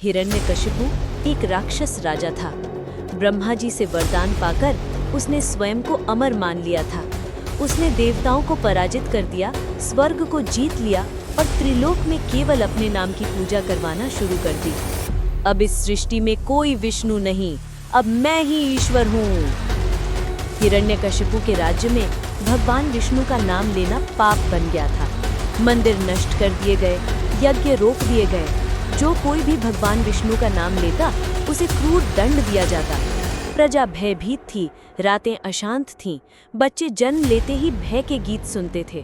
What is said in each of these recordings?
हिरण्यकशिपु एक राक्षस राजा था। ब्रह्मा जी से वरदान पाकर उसने स्वयं को अमर मान लिया था। उसने देवताओं को पराजित कर दिया, स्वर्ग को जीत लिया और त्रिलोक में केवल अपने नाम की पूजा करवाना शुरू कर दी। अब इस सृष्टि में कोई विष्णु नहीं, अब मैं ही ईश्वर हूँ। हिरण्यकशिपु के राज्य में भगवान विष्णु का नाम लेना पाप बन गया था। मंदिर नष्ट कर दिए गए, यज्ञ रोक दिए गए। जो कोई भी भगवान विष्णु का नाम लेता उसे क्रूर दंड दिया जाता। प्रजा भयभीत थी, रातें अशांत थीं, बच्चे जन्म लेते ही भय के गीत सुनते थे।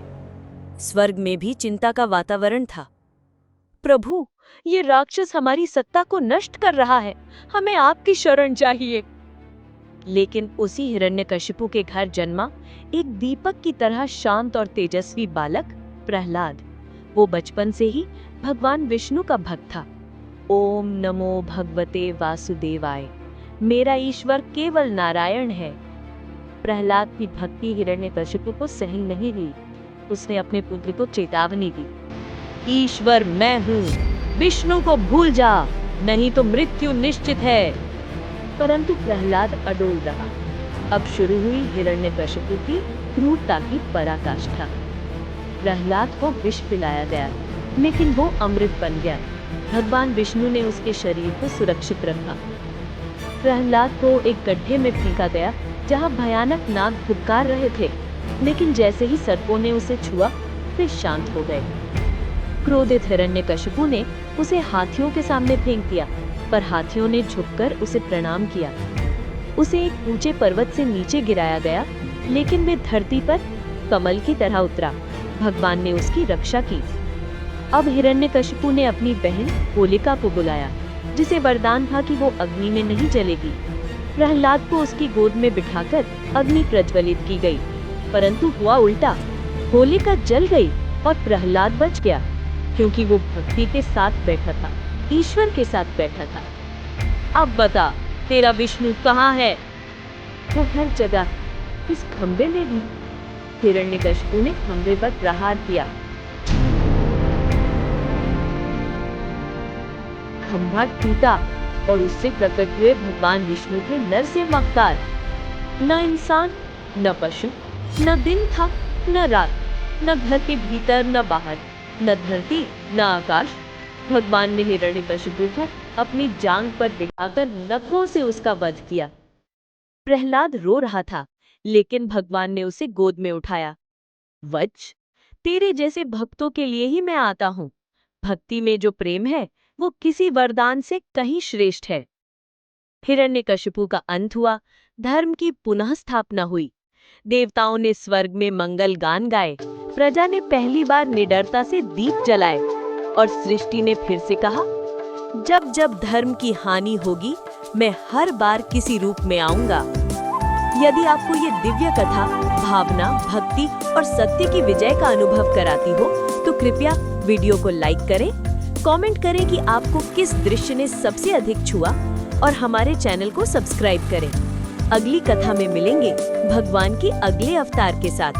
स्वर्ग में भी चिंता का वातावरण था। प्रभु, ये राक्षस हमारी सत्ता को नष्ट कर रहा है, हमें आपकी शरण चाहिए। लेकिन उसी हिरण्यकशिपु के घर जन्मा एक दीपक की तरह शांत और तेजस्वी बालक प्रहलाद। वो बचपन से ही भगवान विष्णु का भक्त था। ओम नमो भगवते वासुदेवाय, मेरा ईश्वर केवल नारायण है। प्रहलाद की भक्ति हिरण्यकशिपु को सहन नहीं हुई। उसने अपने पुत्र को चेतावनी दी, ईश्वर मैं हूँ, विष्णु को भूल जा, नहीं तो मृत्यु निश्चित है। परंतु प्रहलाद अडोल रहा। अब शुरू हुई हिरण्यकशिपु की क्रूरता की पराकाष्ठा। प्रहलाद को विष पिलाया गया, लेकिन वो अमृत बन गया। भगवान विष्णु ने उसके शरीर को सुरक्षित रखा। प्रहलाद को एक गड्ढे में फेंका गया, जहाँ भयानक नाग फुफकार रहे थे, लेकिन जैसे ही सर्पों ने उसे छुआ, वे शांत हो गए। क्रोधित हिरण्यकशिपु ने उसे हाथियों के सामने फेंक दिया, पर हाथियों ने झुककर उसे प्रणाम किया। उसे एक ऊंचे पर्वत से नीचे गिराया गया, लेकिन वे धरती पर कमल की तरह उतरा। भगवान ने उसकी रक्षा की। अब हिरण्यकशिपु ने अपनी बहन होलिका को बुलाया, जिसे वरदान था कि वो अग्नि में नहीं जलेगी। प्रहलाद को उसकी गोद में बिठाकर अग्नि प्रज्वलित की गई, परंतु हुआ उल्टा। होलिका जल गई और प्रहलाद बच गया, क्योंकि वो भक्ति के साथ बैठा था, ईश्वर के साथ बैठा था। अब बता, तेरा विष्णु कहाँ है? वो हर जगह, इस खंबे में भी। हिरण्यकशिपु ने खंबे पर प्रहार किया। खंभा टूटा और उससे प्रकट हुए भगवान विष्णु के नरसिंह अवतार। न इंसान, न पशु, न दिन था, न रात, न घर के भीतर, न बाहर, न धरती, न आकाश। भगवान ने हिरण्यकशिपु को अपनी जांघ पर बिठाकर नखों से उसका वध किया। प्रहलाद रो रहा था, लेकिन भगवान ने उसे गोद में उठाया। वत्स, तेरे जैसे भक्तों के लिए ही मैं आता हूँ। भक्ति में जो प्रेम है, वो किसी वरदान से कहीं श्रेष्ठ है। हिरण्यकशिपु का अंत हुआ, धर्म की पुनः स्थापना हुई। देवताओं ने स्वर्ग में मंगल गान गाए, प्रजा ने पहली बार निडरता से दीप जलाए, और सृष्टि ने फिर से कहा, जब जब धर्म की हानि होगी, मैं हर बार किसी रूप में आऊंगा। यदि आपको ये दिव्य कथा भावना, भक्ति और सत्य की विजय का अनुभव कराती हो, तो कृपया वीडियो को लाइक करें, कमेंट करें कि आपको किस दृश्य ने सबसे अधिक छुआ, और हमारे चैनल को सब्सक्राइब करें। अगली कथा में मिलेंगे भगवान के अगले अवतार के साथ।